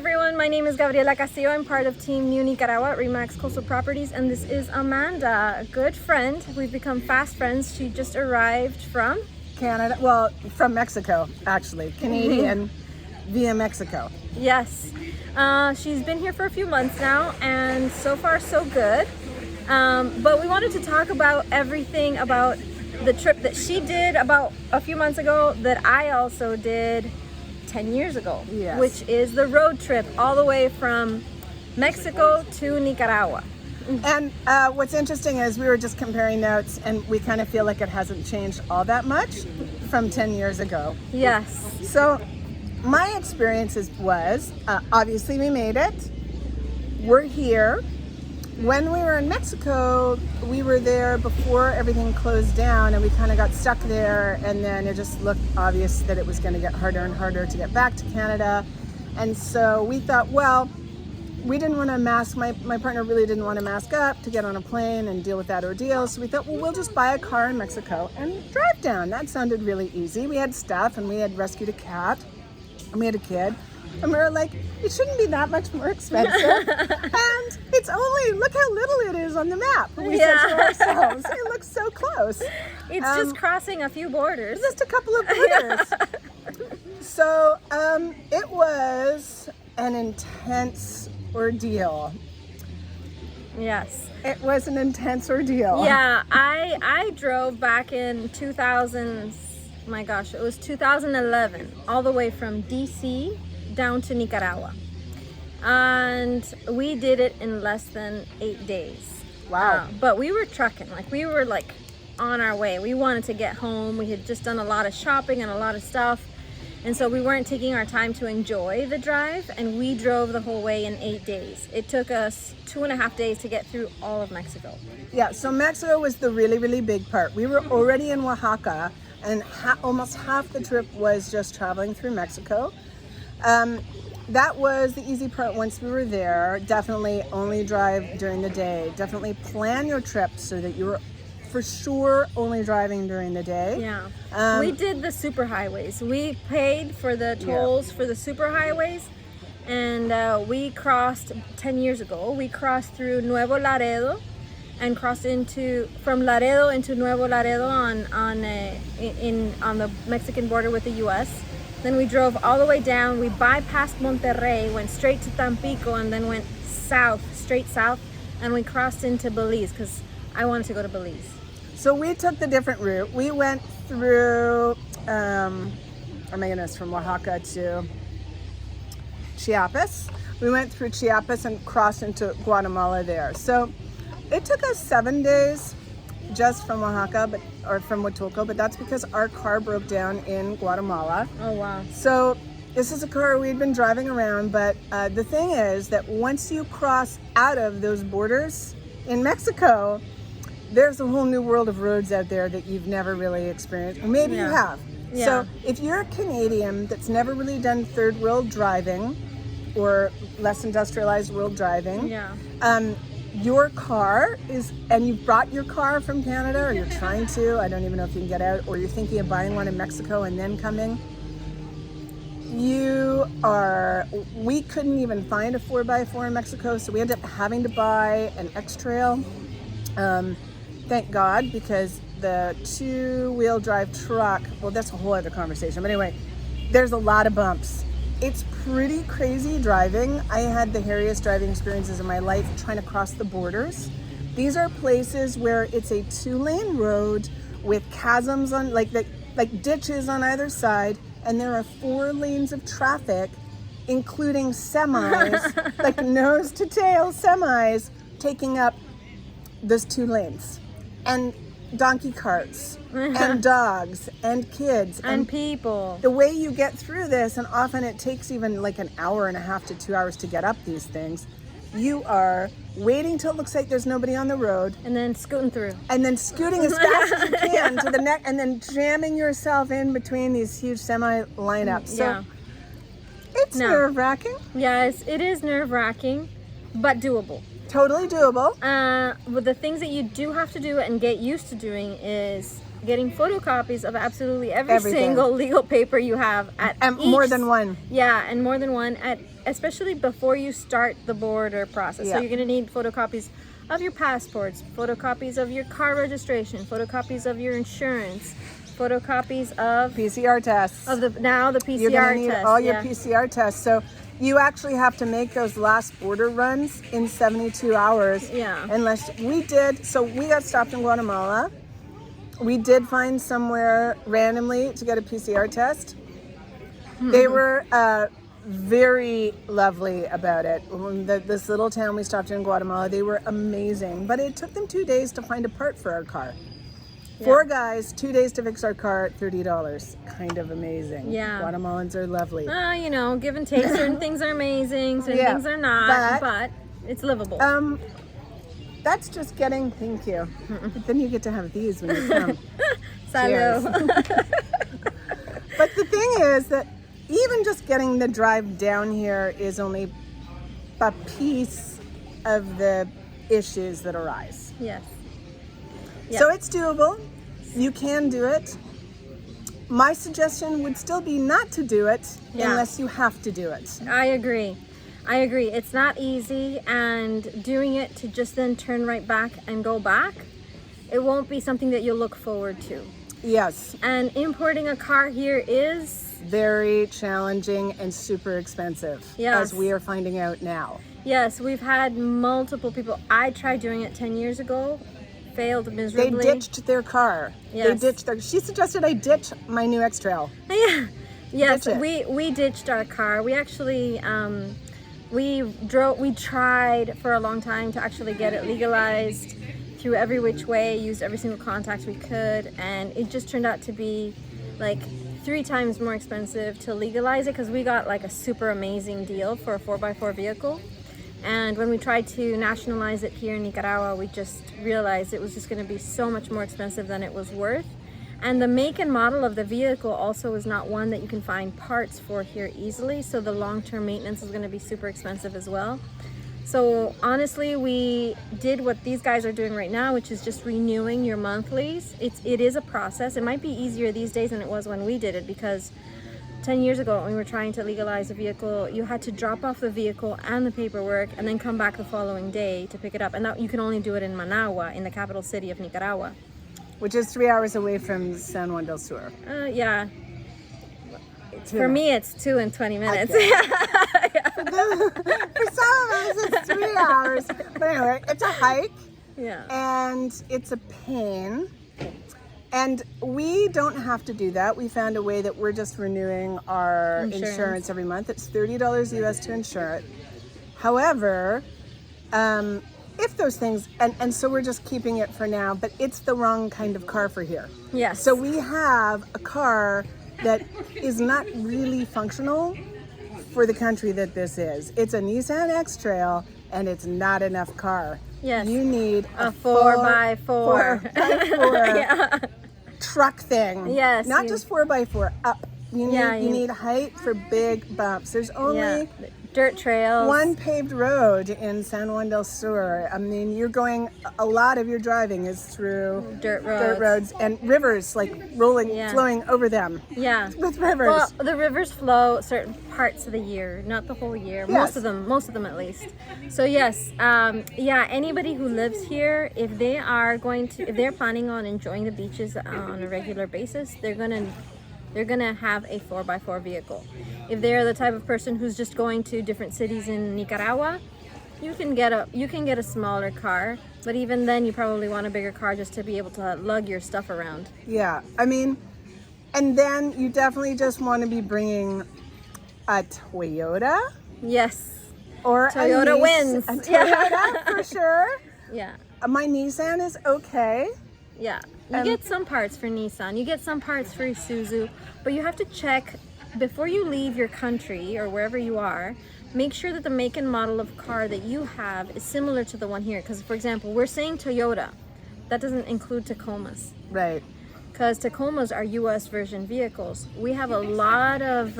everyone, my name is Gabriela Castillo. I'm part of Team New Nicaragua at Remax Coastal Properties, and this is Amanda, a good friend. We've become fast friends. She just arrived from Canada, well, from Mexico, actually. Canadian via Mexico. Yes. She's been here for a few months now, and so far so good. But we wanted to talk about everything about the trip that she did about a few months ago that I also did 10 years ago, Yes. which is the road trip all the way from Mexico to Nicaragua. And what's interesting is we were just comparing notes, and we kind of feel like it hasn't changed all that much from 10 years ago. Yes. So my experiences was, obviously we made it. We're here. When we were in Mexico, we were there before everything closed down, and we kind of got stuck there, and then it just looked obvious that it was going to get harder and harder to get back to Canada. And so we thought, well, we didn't want to mask, my partner really didn't want to mask up to get on a plane and deal with that ordeal. So we thought, well, we'll just buy a car in Mexico and drive down. That sounded really easy. We had stuff, and we had rescued a cat, and we had a kid. And we were like, it shouldn't be that much more expensive. And it's only, look how little it is on the map. We said to ourselves, it looks so close. It's just crossing a few borders. Just a couple of borders. So it was an intense ordeal. Yes. It was an intense ordeal. Yeah, I drove back in 2000, my gosh, it was 2011, all the way from DC down to Nicaragua. And we did it in less than 8 days. Wow. But we were trucking, we were on our way. We wanted to get home. We had just done a lot of shopping and a lot of stuff. And so we weren't taking our time to enjoy the drive, and we drove the whole way in 8 days. It took us 2.5 days to get through all of Mexico. Yeah, so Mexico was the really, really big part. We were already in Oaxaca, and almost half the trip was just traveling through Mexico. That was the easy part once we were there. Definitely only drive during the day. Definitely plan your trip so that you're for sure only driving during the day. Yeah. We did the super highways. We paid for the tolls for the super highways, and we crossed 10 years ago. We crossed through Nuevo Laredo and crossed from Laredo into Nuevo Laredo on the Mexican border with the US. Then we drove all the way down. We bypassed Monterrey, went straight to Tampico, and then went straight south, and we crossed into Belize because I wanted to go to Belize. So we took the different route. We went through, from Oaxaca to Chiapas. We went through Chiapas and crossed into Guatemala there. So it took us 7 days just from Oaxaca, or from Huatulco, but that's because our car broke down in Guatemala. Oh, wow. So this is a car we'd been driving around, but the thing is that once you cross out of those borders in Mexico, there's a whole new world of roads out there that you've never really experienced. Or maybe you have. Yeah. So if you're a Canadian that's never really done third world driving or less industrialized world driving, your car is, and you've brought your car from Canada, or you're trying to, I don't even know if you can get out, or you're thinking of buying one in Mexico and then coming, we couldn't even find a 4x4 in Mexico, so we ended up having to buy an X-Trail. Thank God, because the two-wheel drive truck, well, that's a whole other conversation, but anyway, there's a lot of bumps. It's pretty crazy driving. I had the hairiest driving experiences in my life trying to cross the borders. These are places where it's a 2-lane road with chasms on, like ditches on either side, and there are 4 lanes of traffic, including semis, like nose to tail semis, taking up those 2 lanes, and donkey carts, and dogs, and kids, and people. The way you get through this, and often it takes even like an hour and a half to 2 hours to get up these things, you are waiting till it looks like there's nobody on the road, and then scooting through, and then scooting as fast as you can to the neck, and then jamming yourself in between these huge semi lineups. So it's nerve-wracking. Yes, it is nerve-wracking, but doable. Totally doable. But the things that you do have to do and get used to doing is getting photocopies of absolutely every Everything. single legal paper you have at And each, more than one. Yeah, and more than one, at especially before you start the border process. Yeah. So you're going to need photocopies of your passports, photocopies of your car registration, photocopies of your insurance, photocopies of PCR tests. the PCR You're going to need test. all your yeah. PCR tests. So you actually have to make those last border runs in 72 hours. Yeah. Unless we did. So we got stopped in Guatemala. We did find somewhere randomly to get a PCR test. They were very lovely about it. This little town we stopped in Guatemala, they were amazing. But it took them 2 days to find a part for our car. 4 guys, 2 days to fix our car, $30. Kind of amazing. Yeah. Guatemalans are lovely. You know, give and take. Certain things are amazing, certain things are not, but it's livable. That's just getting, thank you. But then you get to have these when you come. Salud. But the thing is that even just getting the drive down here is only a piece of the issues that arise. Yes. So it's doable. You can do it. My suggestion would still be not to do it unless you have to do it. I agree. It's not easy, and doing it to just then turn right back and go back, it won't be something that you'll look forward to. Yes. And importing a car here is very challenging and super expensive, as we are finding out now. Yes, we've had multiple people. I tried doing it 10 years ago, failed miserably. They ditched their car. Yes. She suggested I ditch my new X-Trail. Yeah. Yes, Ditch it. we ditched our car. We actually we tried for a long time to actually get it legalized through every which way, used every single contact we could, and it just turned out to be like 3 times more expensive to legalize it, because we got like a super amazing deal for a 4x4 vehicle. And when we tried to nationalize it here in Nicaragua, we just realized it was just going to be so much more expensive than it was worth. And the make and model of the vehicle also is not one that you can find parts for here easily, so the long-term maintenance is going to be super expensive as well. So honestly, we did what these guys are doing right now, which is just renewing your monthlies. It is a process. It might be easier these days than it was when we did it, because 10 years ago when we were trying to legalize a vehicle, you had to drop off the vehicle and the paperwork and then come back the following day to pick it up. And that you can only do it in Managua, in the capital city of Nicaragua. Which is 3 hours away from San Juan del Sur. Yeah. For me, it's 2 and 20 minutes. Okay. For some of us, it's 3 hours. But anyway, it's a hike. Yeah. And it's a pain. And we don't have to do that. We found a way that we're just renewing our insurance every month. It's $30 US to insure it. However, if those things, and so we're just keeping it for now, but it's the wrong kind of car for here. Yes. So we have a car that is not really functional for the country that this is. It's a Nissan X-Trail, and it's not enough car. Yes. You need a 4x4 4x4 truck thing. Yes. Not just 4x4, up. You need height for big bumps. There's only dirt trails. One paved road in San Juan del Sur. I mean, you're going, a lot of your driving is through dirt roads and rivers, like rolling, flowing over them. Yeah. With rivers. Well, the rivers flow certain parts of the year, not the whole year. Yes. Most of them at least. So yes, anybody who lives here, if they're planning on enjoying the beaches on a regular basis, they're gonna have a 4x4 vehicle. If they're the type of person who's just going to different cities in Nicaragua, you can get a smaller car, but even then you probably want a bigger car just to be able to lug your stuff around. Yeah, I mean, and then you definitely just want to be bringing a Toyota. Yes. Or Toyota wins. A Toyota for sure. Yeah. My Nissan is okay. Yeah. You get some parts for Nissan, you get some parts for Isuzu, but you have to check before you leave your country or wherever you are. Make sure that the make and model of car that you have is similar to the one here. Because, for example, we're saying Toyota. That doesn't include Tacomas. Right. Because Tacomas are U.S. version vehicles. We have a lot of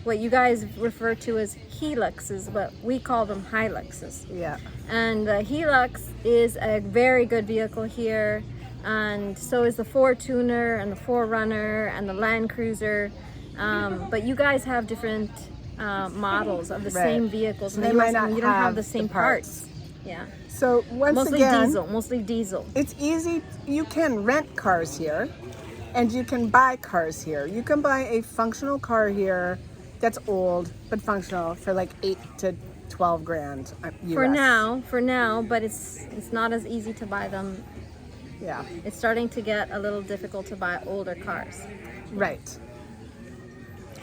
what you guys refer to as Hiluxes, but we call them Hiluxes. Yeah. And the Hilux is a very good vehicle here. and so is the Fortuner and the 4Runner and the Land Cruiser. But you guys have different models of the same vehicles, and They might not you don't have the have same the parts. Yeah. So once Mostly again, diesel. it's easy. You can rent cars here, and you can buy cars here. You can buy a functional car here that's old but functional for like 8 to 12 grand US. For now, but it's not as easy to buy them. Yeah. It's starting to get a little difficult to buy older cars. Right.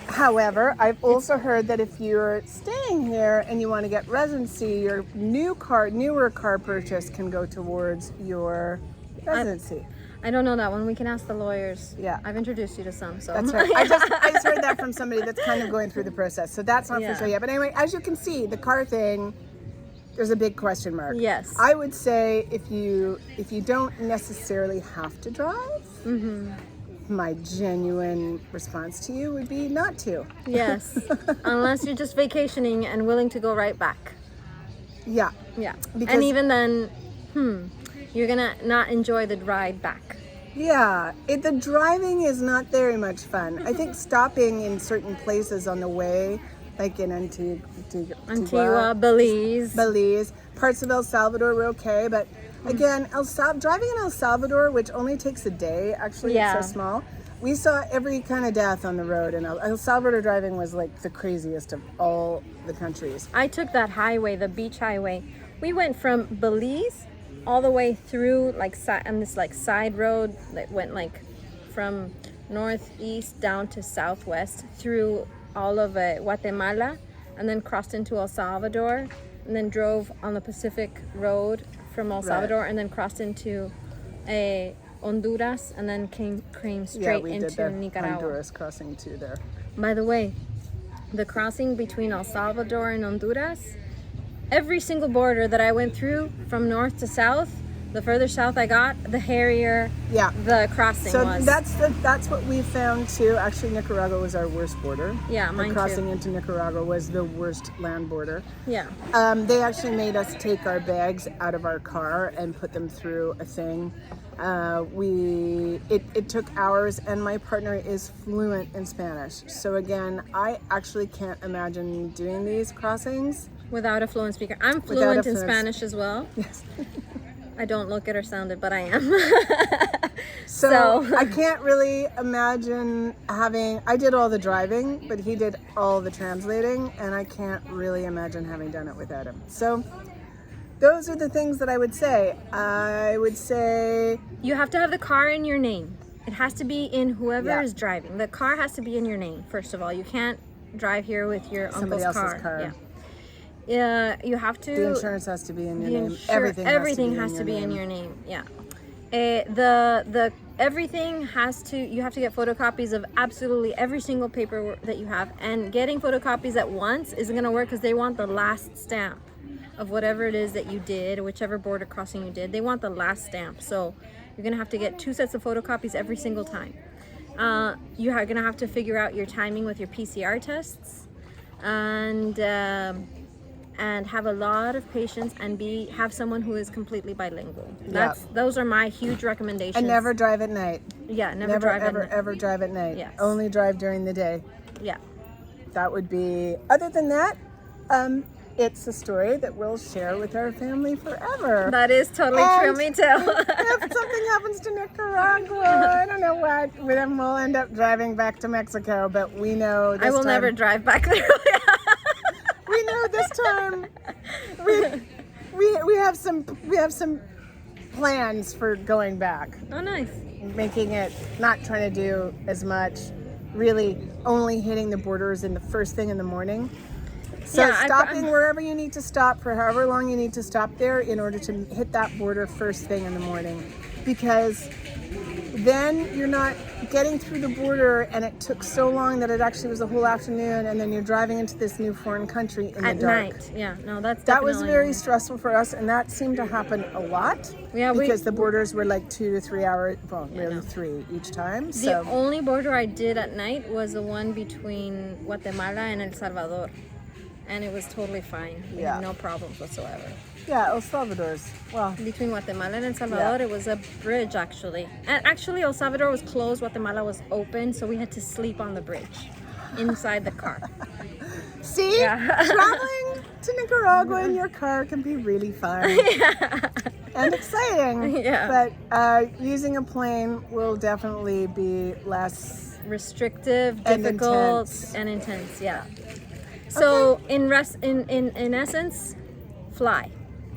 However, I've also heard that if you're staying here and you want to get residency, your newer car purchase can go towards your residency. I don't know that one. We can ask the lawyers. Yeah. I've introduced you to some, so. That's right. I just heard that from somebody that's kind of going through the process. So that's not for sure yet. But anyway, as you can see, the car thing, there's a big question mark. Yes. I would say if you don't necessarily have to drive, my genuine response to you would be not to. Yes. Unless you're just vacationing and willing to go right back. Yeah. Yeah. Because- and even then, you're gonna not enjoy the ride back. Yeah, the driving is not very much fun. I think stopping in certain places on the way, like in Antigua, Belize. parts of El Salvador were okay, but again, driving in El Salvador, which only takes a day, actually, it's so small. We saw every kind of death on the road, and El Salvador driving was like the craziest of all the countries. I took that highway, the beach highway. We went from Belize all the way through on this side road that went from northeast down to southwest through all of Guatemala, and then crossed into El Salvador, and then drove on the Pacific Road from El Salvador, and then crossed into Honduras, and then came straight into Nicaragua. Honduras crossing too there. By the way, the crossing between El Salvador and Honduras, every single border that I went through from north to south, the further south I got, the hairier the crossing was. So that's what we found too. Actually, Nicaragua was our worst border. Yeah, mine too. Crossing into Nicaragua was the worst land border. Yeah. They actually made us take our bags out of our car and put them through a thing. It took hours, and my partner is fluent in Spanish. So again, I actually can't imagine doing these crossings without a fluent speaker. I'm fluent in Spanish as well. Yes. I don't look it or sound it, but I am. So I can't really imagine I did all the driving, but he did all the translating, and I can't really imagine having done it without him. So those are the things that I would say. I would say you have to have the car in your name. It has to be in whoever is driving. The car has to be in your name, first of all. You can't drive here with your somebody uncle's else's car. Yeah, you have to. The insurance has to be in your name. Everything has to be in your name. Yeah. The everything has to. You have to get photocopies of absolutely every single paper that you have, and getting photocopies at once isn't going to work because they want the last stamp of whatever it is that you did, whichever border crossing you did. They want the last stamp, so you're going to have to get 2 sets of photocopies every single time. You are going to have to figure out your timing with your PCR tests, and have a lot of patience and have someone who is completely bilingual. Those are my huge recommendations. And never drive at night. Yeah, never drive at night. Ever drive at night. Yes. Only drive during the day. Yeah. That would be. Other than that, it's a story that we'll share with our family forever. That is totally true. Me too. If something happens to Nicaragua, I don't know what. Then we'll end up driving back to Mexico. But we know this I will time, never drive back there. We know this time we have some plans for going back. Oh, nice. Making it, not trying to do as much, really only hitting the borders in the first thing in the morning. So stopping wherever you need to stop for however long you need to stop there in order to hit that border first thing in the morning, because then you're not getting through the border and it took so long that it actually was a whole afternoon, and then you're driving into this new foreign country in the dark. At night. Yeah, no, that's that was very stressful for us, and that seemed to happen a lot. Yeah, because the borders were like 2 to 3 hours, well, really 3 each time. The only border I did at night was the one between Guatemala and El Salvador. and it was totally fine. We Yeah. had no problems whatsoever. Yeah, El Salvador's, well, Between Guatemala and El Salvador, it was a bridge actually. And actually, El Salvador was closed, Guatemala was open, so we had to sleep on the bridge inside the car. see, Yeah. traveling to Nicaragua in your car can be really fun and exciting. Yeah. But using a plane will definitely be less. Restrictive, And difficult, intense. and intense. Yeah. So in essence, fly.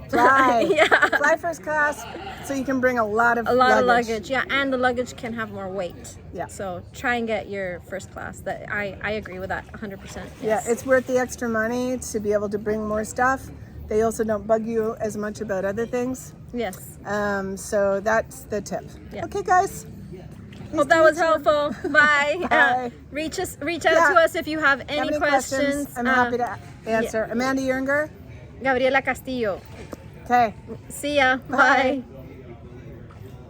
Fly. Yeah. Fly first class, so you can bring a lot of Of luggage, yeah, and the luggage can have more weight. Yeah. So try and get your first class. That I agree with that 100%. Yeah, Yes. it's worth the extra money to be able to bring more stuff. They also don't bug you as much about other things. Yes. So that's the tip. Yeah. Okay, guys. Hope that was helpful. Bye. Bye. Reach out Yeah. to us if you have any, Have any questions? I'm happy to answer. Amanda Yernger. Gabriela Castillo. Okay. See ya. Bye. Bye.